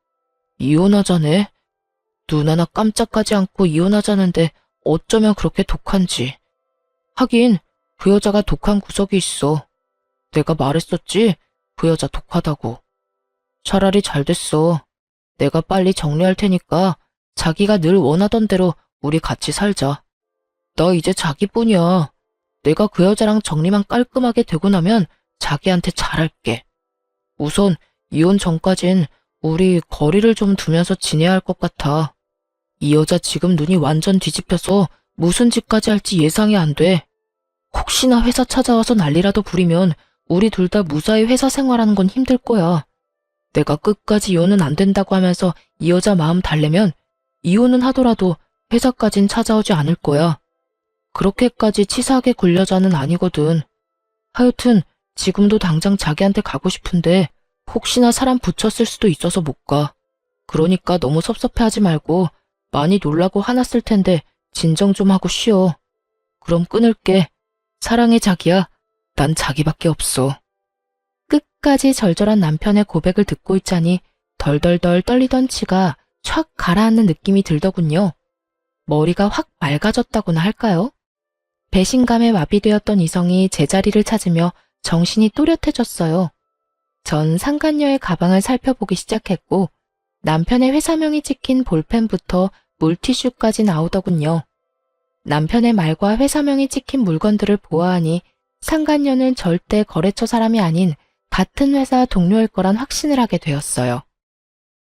이혼하자네? 눈 하나 깜짝하지 않고 이혼하자는데 어쩌면 그렇게 독한지. 하긴 그 여자가 독한 구석이 있어. 내가 말했었지? 그 여자 독하다고. 차라리 잘 됐어. 내가 빨리 정리할 테니까 자기가 늘 원하던 대로 우리 같이 살자. 나 이제 자기뿐이야. 내가 그 여자랑 정리만 깔끔하게 되고 나면 자기한테 잘할게. 우선 이혼 전까진 우리 거리를 좀 두면서 지내야 할 것 같아. 이 여자 지금 눈이 완전 뒤집혀서 무슨 짓까지 할지 예상이 안 돼. 혹시나 회사 찾아와서 난리라도 부리면 우리 둘 다 무사히 회사 생활하는 건 힘들 거야. 내가 끝까지 이혼은 안 된다고 하면서 이 여자 마음 달래면 이혼은 하더라도 회사까진 찾아오지 않을 거야. 그렇게까지 치사하게 굴 여자는 아니거든. 하여튼 지금도 당장 자기한테 가고 싶은데 혹시나 사람 붙였을 수도 있어서 못 가. 그러니까 너무 섭섭해하지 말고 많이 놀라고 화났을 텐데 진정 좀 하고 쉬어. 그럼 끊을게. 사랑해 자기야. 난 자기밖에 없어. 끝까지 절절한 남편의 고백을 듣고 있자니 덜덜덜 떨리던 치가 촥 가라앉는 느낌이 들더군요. 머리가 확 맑아졌다고나 할까요? 배신감에 마비되었던 이성이 제자리를 찾으며 정신이 또렷해졌어요. 전 상간녀의 가방을 살펴보기 시작했고 남편의 회사명이 찍힌 볼펜부터 물티슈까지 나오더군요. 남편의 말과 회사명이 찍힌 물건들을 보아하니 상간녀는 절대 거래처 사람이 아닌 같은 회사 동료일 거란 확신을 하게 되었어요.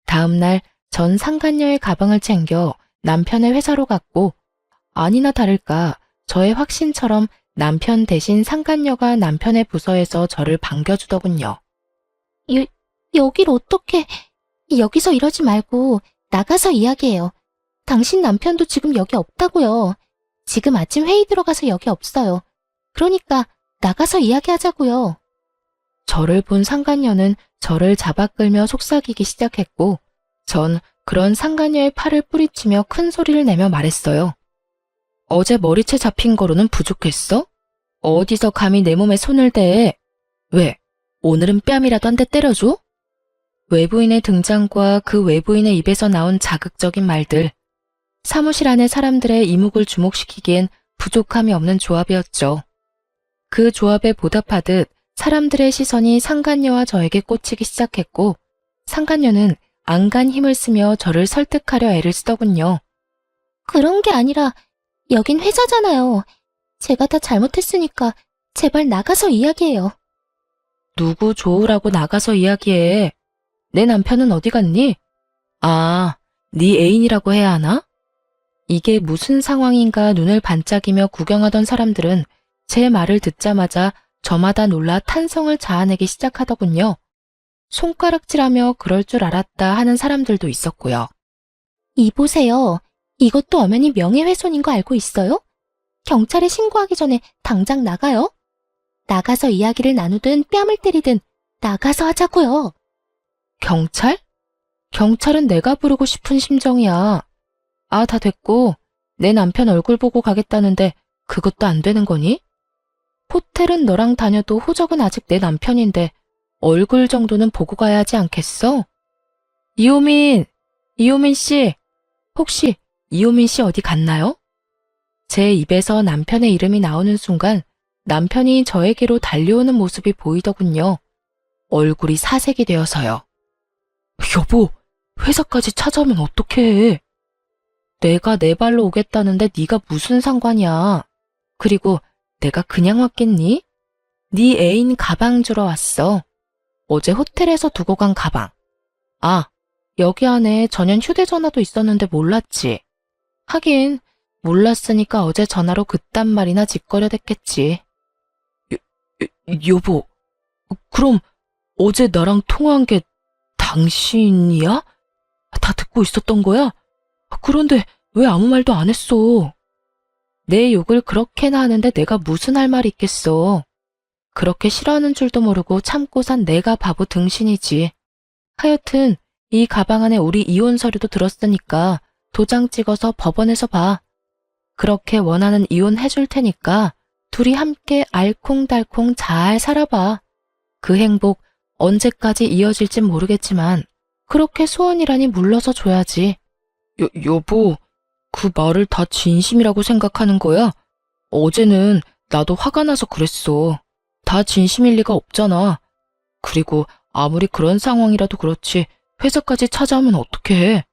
다음 날 전 상간녀의 가방을 챙겨 남편의 회사로 갔고, 아니나 다를까 저의 확신처럼 남편 대신 상간녀가 남편의 부서에서 저를 반겨주더군요. 여길 어떻게... 여기서 이러지 말고 나가서 이야기해요. 당신 남편도 지금 여기 없다고요. 지금 아침 회의 들어가서 여기 없어요. 그러니까 나가서 이야기하자고요. 저를 본 상간녀는 저를 잡아 끌며 속삭이기 시작했고, 전 그런 상간녀의 팔을 뿌리치며 큰 소리를 내며 말했어요. 어제 머리채 잡힌 거로는 부족했어? 어디서 감히 내 몸에 손을 대? 왜? 오늘은 뺨이라도 한 대 때려줘? 외부인의 등장과 그 외부인의 입에서 나온 자극적인 말들. 사무실 안의 사람들의 이목을 주목시키기엔 부족함이 없는 조합이었죠. 그 조합에 보답하듯 사람들의 시선이 상간녀와 저에게 꽂히기 시작했고, 상간녀는 안간 힘을 쓰며 저를 설득하려 애를 쓰더군요. 그런 게 아니라 여긴 회사잖아요. 제가 다 잘못했으니까 제발 나가서 이야기해요. 누구 좋으라고 나가서 이야기해. 내 남편은 어디 갔니? 아, 네 애인이라고 해야 하나? 이게 무슨 상황인가 눈을 반짝이며 구경하던 사람들은 제 말을 듣자마자 저마다 놀라 탄성을 자아내기 시작하더군요. 손가락질하며 그럴 줄 알았다 하는 사람들도 있었고요. 이보세요. 이것도 엄연히 명예훼손인 거 알고 있어요? 경찰에 신고하기 전에 당장 나가요. 나가서 이야기를 나누든 뺨을 때리든 나가서 하자고요. 경찰? 경찰은 내가 부르고 싶은 심정이야. 아, 다 됐고, 내 남편 얼굴 보고 가겠다는데 그것도 안 되는 거니? 호텔은 너랑 다녀도 호적은 아직 내 남편인데 얼굴 정도는 보고 가야 하지 않겠어? 이호민 씨, 혹시 이호민 씨 어디 갔나요? 제 입에서 남편의 이름이 나오는 순간 남편이 저에게로 달려오는 모습이 보이더군요. 얼굴이 사색이 되어서요. 여보, 회사까지 찾아오면 어떡해? 내가 내 발로 오겠다는데 네가 무슨 상관이야. 그리고 내가 그냥 왔겠니? 네 애인 가방 주러 왔어. 어제 호텔에서 두고 간 가방. 아, 여기 안에 전용 휴대전화도 있었는데 몰랐지. 하긴 몰랐으니까 어제 전화로 그딴 말이나 짓거려댔겠지. 여보, 그럼 어제 나랑 통화한 게 당신이야? 다 듣고 있었던 거야? 그런데 왜 아무 말도 안 했어? 내 욕을 그렇게나 하는데 내가 무슨 할 말이 있겠어. 그렇게 싫어하는 줄도 모르고 참고 산 내가 바보 등신이지. 하여튼 이 가방 안에 우리 이혼 서류도 들었으니까 도장 찍어서 법원에서 봐. 그렇게 원하는 이혼 해줄 테니까 둘이 함께 알콩달콩 잘 살아봐. 그 행복 언제까지 이어질진 모르겠지만 그렇게 소원이라니 물러서 줘야지. 여보, 그 말을 다 진심이라고 생각하는 거야? 어제는 나도 화가 나서 그랬어. 다 진심일 리가 없잖아. 그리고 아무리 그런 상황이라도 그렇지 회사까지 찾아오면 어떡해.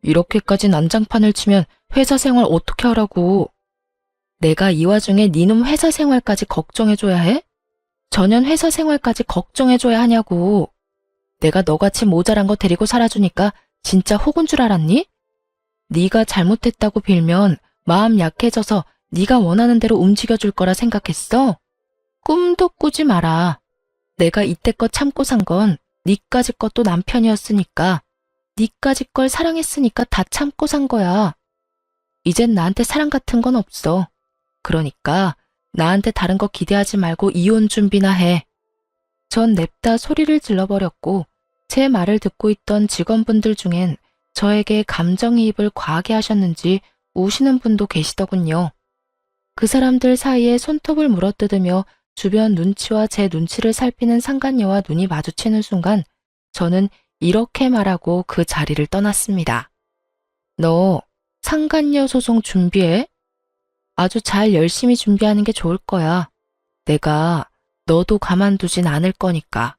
이렇게까지 난장판을 치면 회사 생활 어떻게 하라고. 내가 이 와중에 니놈 회사 생활까지 걱정해줘야 해? 전현 회사 생활까지 걱정해줘야 하냐고. 내가 너같이 모자란 거 데리고 살아주니까 진짜 혹은 줄 알았니? 네가 잘못했다고 빌면 마음 약해져서 네가 원하는 대로 움직여줄 거라 생각했어? 꿈도 꾸지 마라. 내가 이때껏 참고 산 건 니까지 것도 남편이었으니까, 니까지 걸 사랑했으니까 다 참고 산 거야. 이젠 나한테 사랑 같은 건 없어. 그러니까 나한테 다른 거 기대하지 말고 이혼 준비나 해. 전 냅다 소리를 질러버렸고 제 말을 듣고 있던 직원분들 중엔 저에게 감정이입을 과하게 하셨는지 우시는 분도 계시더군요. 그 사람들 사이에 손톱을 물어뜯으며 주변 눈치와 제 눈치를 살피는 상간녀와 눈이 마주치는 순간 저는 이렇게 말하고 그 자리를 떠났습니다. 너 상간녀 소송 준비해? 아주 잘 열심히 준비하는 게 좋을 거야. 내가 너도 가만두진 않을 거니까.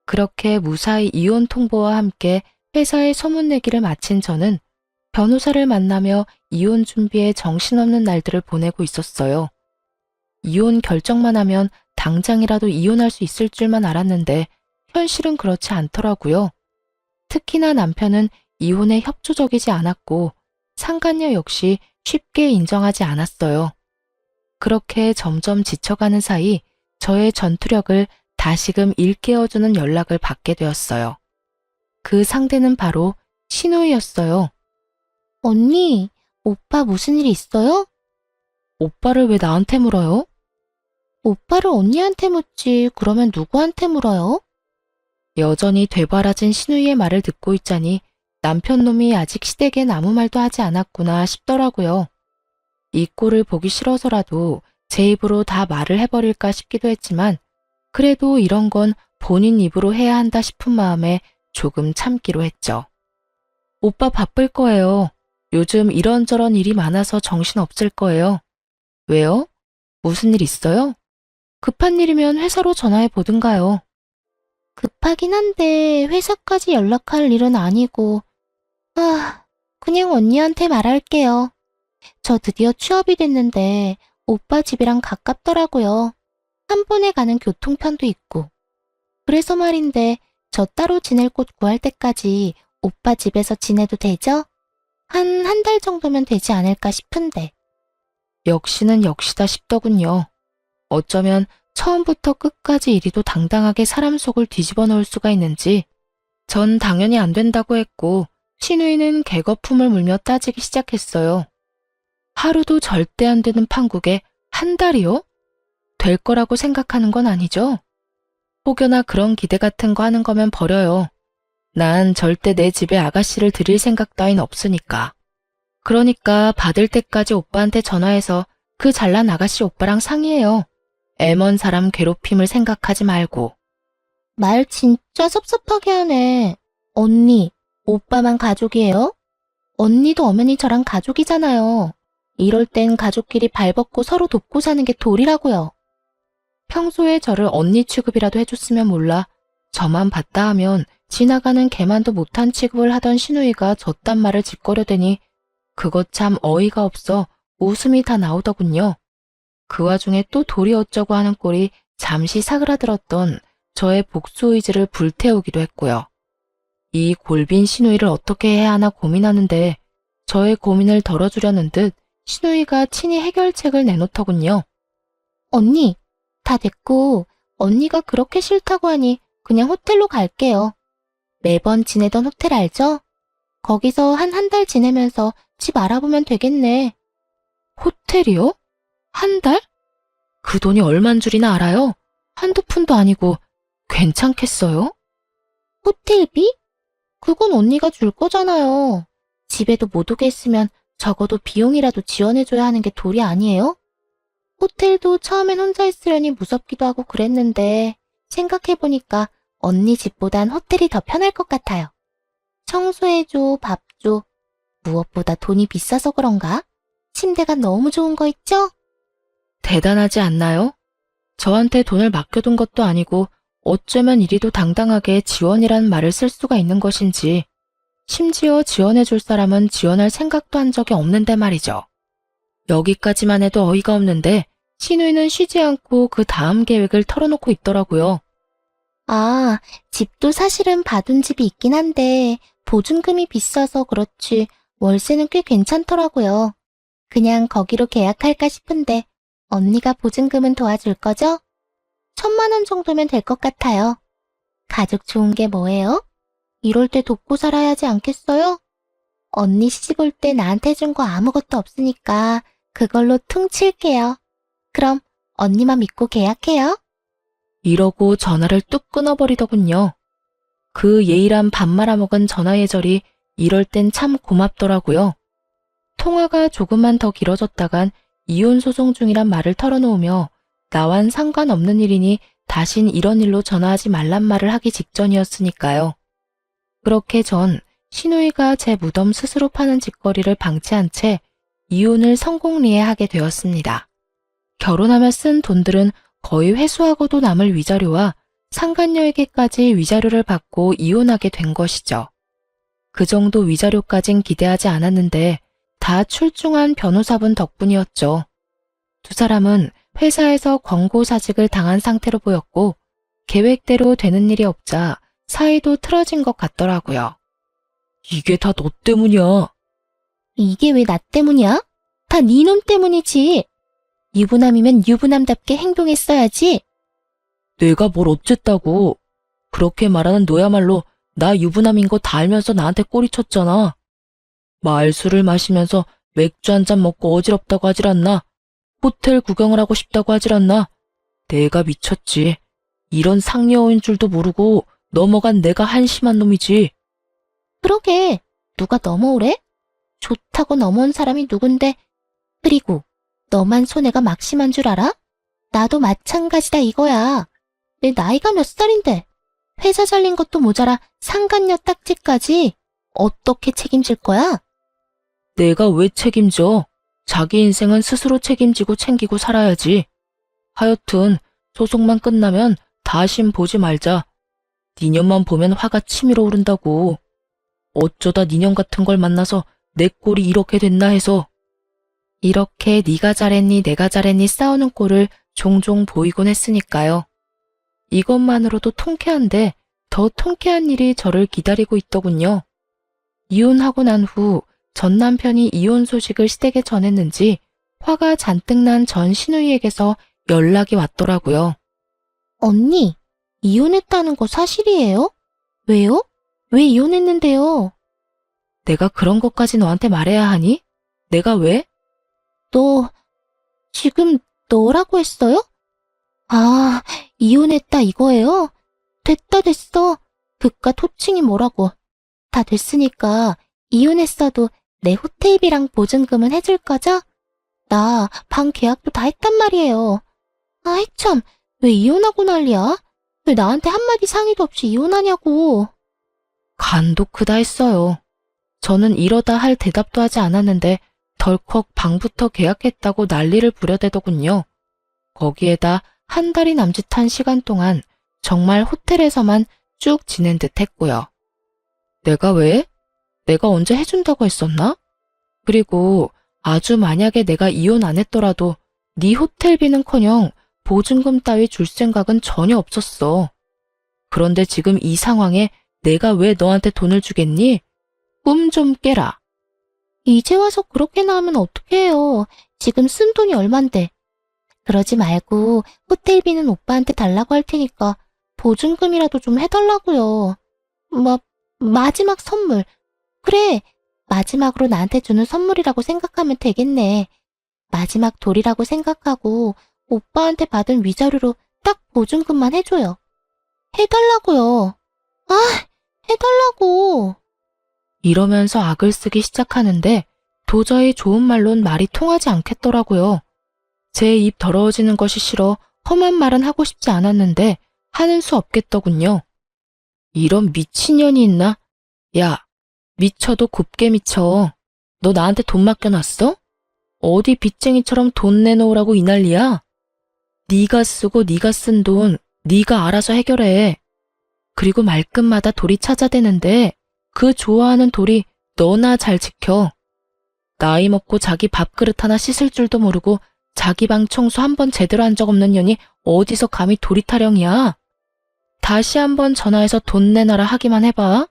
그렇게 무사히 이혼 통보와 함께 회사에 소문내기를 마친 저는 변호사를 만나며 이혼 준비에 정신없는 날들을 보내고 있었어요. 이혼 결정만 하면 당장이라도 이혼할 수 있을 줄만 알았는데 현실은 그렇지 않더라고요. 특히나 남편은 이혼에 협조적이지 않았고 상간녀 역시 쉽게 인정하지 않았어요. 그렇게 점점 지쳐가는 사이 저의 전투력을 다시금 일깨워주는 연락을 받게 되었어요. 그 상대는 바로 신우이였어요. 언니, 오빠 무슨 일 있어요? 오빠를 왜 나한테 물어요? 오빠를 언니한테 묻지 그러면 누구한테 물어요? 여전히 되바라진 신우이의 말을 듣고 있자니 남편 놈이 아직 시댁엔 아무 말도 하지 않았구나 싶더라고요. 이 꼴을 보기 싫어서라도 제 입으로 다 말을 해버릴까 싶기도 했지만 그래도 이런 건 본인 입으로 해야 한다 싶은 마음에 조금 참기로 했죠. 오빠 바쁠 거예요. 요즘 이런저런 일이 많아서 정신 없을 거예요. 왜요? 무슨 일 있어요? 급한 일이면 회사로 전화해 보든가요. 급하긴 한데 회사까지 연락할 일은 아니고, 그냥 언니한테 말할게요. 저 드디어 취업이 됐는데 오빠 집이랑 가깝더라고요. 한 번에 가는 교통편도 있고. 그래서 말인데 저 따로 지낼 곳 구할 때까지 오빠 집에서 지내도 되죠? 한 달 정도면 되지 않을까 싶은데. 역시는 역시다 싶더군요. 어쩌면 처음부터 끝까지 이리도 당당하게 사람 속을 뒤집어 놓을 수가 있는지 전 당연히 안 된다고 했고 신우이는 개거품을 물며 따지기 시작했어요. 하루도 절대 안 되는 판국에 한 달이요? 될 거라고 생각하는 건 아니죠? 혹여나 그런 기대 같은 거 하는 거면 버려요. 난 절대 내 집에 아가씨를 들일 생각 따윈 없으니까. 그러니까 받을 때까지 오빠한테 전화해서 그 잘난 아가씨 오빠랑 상의해요. 애먼 사람 괴롭힘을 생각하지 말고. 말 진짜 섭섭하게 하네. 언니, 오빠만 가족이에요? 언니도 엄연히 저랑 가족이잖아요. 이럴 땐 가족끼리 발벗고 서로 돕고 사는 게 도리라고요. 평소에 저를 언니 취급이라도 해줬으면 몰라 저만 봤다 하면 지나가는 개만도 못한 취급을 하던 신우이가 저딴 말을 짓거려대니 그것 참 어이가 없어 웃음이 다 나오더군요. 그 와중에 또 도리 어쩌고 하는 꼴이 잠시 사그라들었던 저의 복수 의지를 불태우기도 했고요. 이 골빈 신우이를 어떻게 해야 하나 고민하는데 저의 고민을 덜어주려는 듯 신우이가 친히 해결책을 내놓더군요. 언니, 다 됐고 언니가 그렇게 싫다고 하니 그냥 호텔로 갈게요. 매번 지내던 호텔 알죠? 거기서 한 달 지내면서 집 알아보면 되겠네. 호텔이요? 한 달? 그 돈이 얼만 줄이나 알아요? 한두 푼도 아니고 괜찮겠어요? 호텔비? 그건 언니가 줄 거잖아요. 집에도 못 오게 했으면 적어도 비용이라도 지원해줘야 하는 게 도리 아니에요? 호텔도 처음엔 혼자 있으려니 무섭기도 하고 그랬는데 생각해보니까 언니 집보단 호텔이 더 편할 것 같아요. 청소해줘, 밥 줘. 무엇보다 돈이 비싸서 그런가? 침대가 너무 좋은 거 있죠? 대단하지 않나요? 저한테 돈을 맡겨둔 것도 아니고 어쩌면 이리도 당당하게 지원이란 말을 쓸 수가 있는 것인지 심지어 지원해줄 사람은 지원할 생각도 한 적이 없는데 말이죠. 여기까지만 해도 어이가 없는데 신우이는 쉬지 않고 그 다음 계획을 털어놓고 있더라고요. 아, 집도 사실은 받은 집이 있긴 한데 보증금이 비싸서 그렇지 월세는 꽤 괜찮더라고요. 그냥 거기로 계약할까 싶은데 언니가 보증금은 도와줄 거죠? 1,000만 원 정도면 될 것 같아요. 가족 좋은 게 뭐예요? 이럴 때 돕고 살아야 하지 않겠어요? 언니 시집 올 때 나한테 준 거 아무것도 없으니까 그걸로 퉁칠게요. 그럼 언니만 믿고 계약해요. 이러고 전화를 뚝 끊어버리더군요. 그 예의란 밥 말아먹은 전화 예절이 이럴 땐 참 고맙더라고요. 통화가 조금만 더 길어졌다간 이혼 소송 중이란 말을 털어놓으며 나와는 상관없는 일이니 다신 이런 일로 전화하지 말란 말을 하기 직전이었으니까요. 그렇게 전 신우이가 제 무덤 스스로 파는 짓거리를 방치한 채 이혼을 성공리해하게 되었습니다. 결혼하며 쓴 돈들은 거의 회수하고도 남을 위자료와 상간녀에게까지 위자료를 받고 이혼하게 된 것이죠. 그 정도 위자료까진 기대하지 않았는데 다 출중한 변호사분 덕분이었죠. 두 사람은 회사에서 권고사직을 당한 상태로 보였고 계획대로 되는 일이 없자 사이도 틀어진 것 같더라고요. 이게 다 너 때문이야. 이게 왜 나 때문이야? 다 네 놈 때문이지. 유부남이면 유부남답게 행동했어야지. 내가 뭘 어쨌다고. 그렇게 말하는 너야말로 나 유부남인 거 다 알면서 나한테 꼬리쳤잖아. 말술을 마시면서 맥주 한 잔 먹고 어지럽다고 하질 않나? 호텔 구경을 하고 싶다고 하질 않나? 내가 미쳤지. 이런 상여인 줄도 모르고 넘어간 내가 한심한 놈이지. 그러게, 누가 넘어오래? 좋다고 넘어온 사람이 누군데? 그리고 너만 손해가 막심한 줄 알아? 나도 마찬가지다 이거야. 내 나이가 몇 살인데 회사 잘린 것도 모자라 상간녀 딱지까지 어떻게 책임질 거야? 내가 왜 책임져? 자기 인생은 스스로 책임지고 챙기고 살아야지. 하여튼 소송만 끝나면 다신 보지 말자. 니년만 보면 화가 치밀어 오른다고. 어쩌다 니년 같은 걸 만나서 내 꼴이 이렇게 됐나 해서. 이렇게 네가 잘했니 내가 잘했니 싸우는 꼴을 종종 보이곤 했으니까요. 이것만으로도 통쾌한데 더 통쾌한 일이 저를 기다리고 있더군요. 이혼하고 난 후 전 남편이 이혼 소식을 시댁에 전했는지 화가 잔뜩 난 전 시누이에게서 연락이 왔더라고요. 언니, 이혼했다는 거 사실이에요? 왜요? 왜 이혼했는데요? 내가 그런 것까지 너한테 말해야 하니? 내가 왜? 너, 지금 너라고 했어요? 아, 이혼했다 이거예요? 됐다 됐어. 그깟 호칭이 뭐라고. 다 됐으니까 이혼했어도 내 호텔비랑 보증금은 해줄 거죠? 나 방 계약도 다 했단 말이에요. 아이 참, 왜 이혼하고 난리야? 왜 나한테 한마디 상의도 없이 이혼하냐고. 간도 크다 했어요. 저는 이러다 할 대답도 하지 않았는데 덜컥 방부터 계약했다고 난리를 부려대더군요. 거기에다 한 달이 남짓한 시간 동안 정말 호텔에서만 쭉 지낸 듯 했고요. 내가 왜? 내가 언제 해준다고 했었나? 그리고 아주 만약에 내가 이혼 안 했더라도 네 호텔비는커녕 보증금 따위 줄 생각은 전혀 없었어. 그런데 지금 이 상황에 내가 왜 너한테 돈을 주겠니? 꿈 좀 깨라. 이제 와서 그렇게나 하면 어떡해요. 지금 쓴 돈이 얼만데. 그러지 말고 호텔비는 오빠한테 달라고 할 테니까 보증금이라도 좀 해달라고요. 마지막 선물. 그래, 마지막으로 나한테 주는 선물이라고 생각하면 되겠네. 마지막 돌이라고 생각하고 오빠한테 받은 위자료로 딱 보증금만 해줘요. 해달라고요. 아, 해달라고. 이러면서 악을 쓰기 시작하는데 도저히 좋은 말론 말이 통하지 않겠더라고요. 제 입 더러워지는 것이 싫어 험한 말은 하고 싶지 않았는데 하는 수 없겠더군요. 이런 미친년이 있나? 야, 미쳐도 곱게 미쳐. 너 나한테 돈 맡겨놨어? 어디 빚쟁이처럼 돈 내놓으라고 이 난리야? 네가 쓰고 네가 쓴 돈 네가 알아서 해결해. 그리고 말끝마다 돌이 찾아대는데 그 좋아하는 돌이 너나 잘 지켜. 나이 먹고 자기 밥그릇 하나 씻을 줄도 모르고 자기 방 청소 한 번 제대로 한 적 없는 년이 어디서 감히 돌이 타령이야? 다시 한번 전화해서 돈 내놔라 하기만 해봐.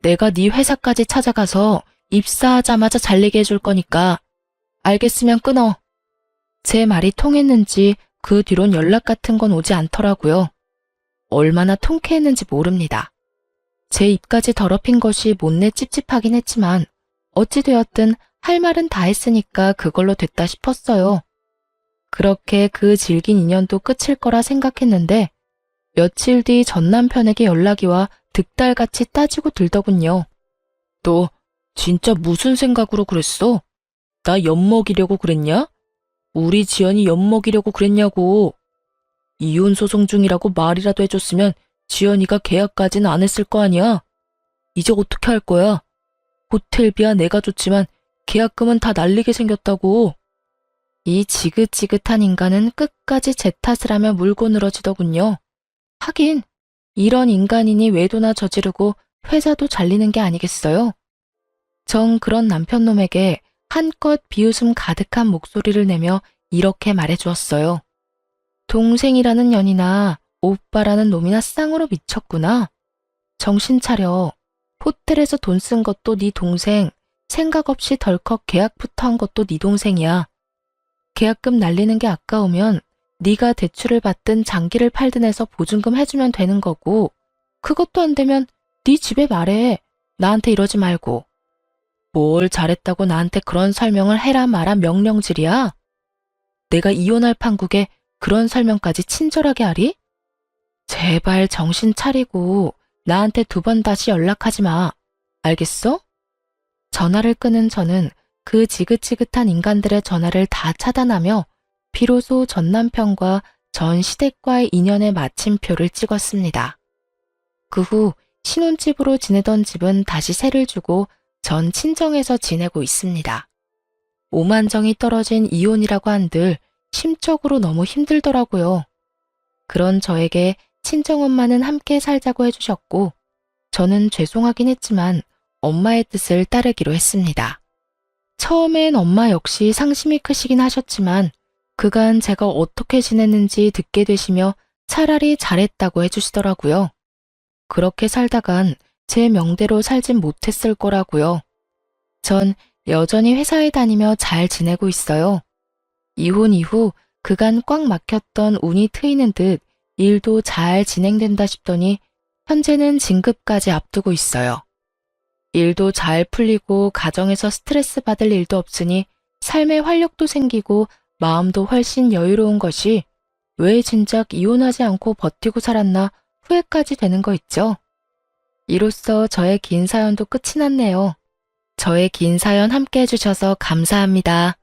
내가 네 회사까지 찾아가서 입사하자마자 잘리게 해줄 거니까. 알겠으면 끊어. 제 말이 통했는지 그 뒤론 연락 같은 건 오지 않더라고요. 얼마나 통쾌했는지 모릅니다. 제 입까지 더럽힌 것이 못내 찝찝하긴 했지만 어찌되었든 할 말은 다 했으니까 그걸로 됐다 싶었어요. 그렇게 그 질긴 인연도 끝일 거라 생각했는데 며칠 뒤 전 남편에게 연락이 와 득달같이 따지고 들더군요. 너 진짜 무슨 생각으로 그랬어? 나 엿먹이려고 그랬냐? 우리 지연이 엿먹이려고 그랬냐고. 이혼 소송 중이라고 말이라도 해줬으면 지연이가 계약까지는 안 했을 거 아니야. 이제 어떻게 할 거야? 호텔비야 내가 줬지만 계약금은 다 날리게 생겼다고. 이 지긋지긋한 인간은 끝까지 제 탓을 하며 물고 늘어지더군요. 하긴 이런 인간이니 외도나 저지르고 회사도 잘리는 게 아니겠어요? 정 그런 남편놈에게 한껏 비웃음 가득한 목소리를 내며 이렇게 말해주었어요. 동생이라는 년이나 오빠라는 놈이나 쌍으로 미쳤구나. 정신 차려. 호텔에서 돈 쓴 것도 네 동생, 생각 없이 덜컥 계약부터 한 것도 네 동생이야. 계약금 날리는 게 아까우면 네가 대출을 받든 장기를 팔든 해서 보증금 해주면 되는 거고 그것도 안 되면 네 집에 말해. 나한테 이러지 말고. 뭘 잘했다고 나한테 그런 설명을 해라 마라 명령질이야? 내가 이혼할 판국에 그런 설명까지 친절하게 하리? 제발 정신 차리고 나한테 두 번 다시 연락하지 마. 알겠어? 전화를 끄는 저는 그 지긋지긋한 인간들의 전화를 다 차단하며 비로소 전 남편과 전 시댁과의 인연의 마침표를 찍었습니다. 그 후 신혼집으로 지내던 집은 다시 세를 주고 전 친정에서 지내고 있습니다. 오만정이 떨어진 이혼이라고 한들 심적으로 너무 힘들더라고요. 그런 저에게 친정엄마는 함께 살자고 해주셨고 저는 죄송하긴 했지만 엄마의 뜻을 따르기로 했습니다. 처음엔 엄마 역시 상심이 크시긴 하셨지만 그간 제가 어떻게 지냈는지 듣게 되시며 차라리 잘했다고 해주시더라고요. 그렇게 살다간 제 명대로 살진 못했을 거라고요. 전 여전히 회사에 다니며 잘 지내고 있어요. 이혼 이후 그간 꽉 막혔던 운이 트이는 듯 일도 잘 진행된다 싶더니 현재는 진급까지 앞두고 있어요. 일도 잘 풀리고 가정에서 스트레스 받을 일도 없으니 삶의 활력도 생기고 마음도 훨씬 여유로운 것이 왜 진작 이혼하지 않고 버티고 살았나 후회까지 되는 거 있죠? 이로써 저의 긴 사연도 끝이 났네요. 저의 긴 사연 함께 해주셔서 감사합니다.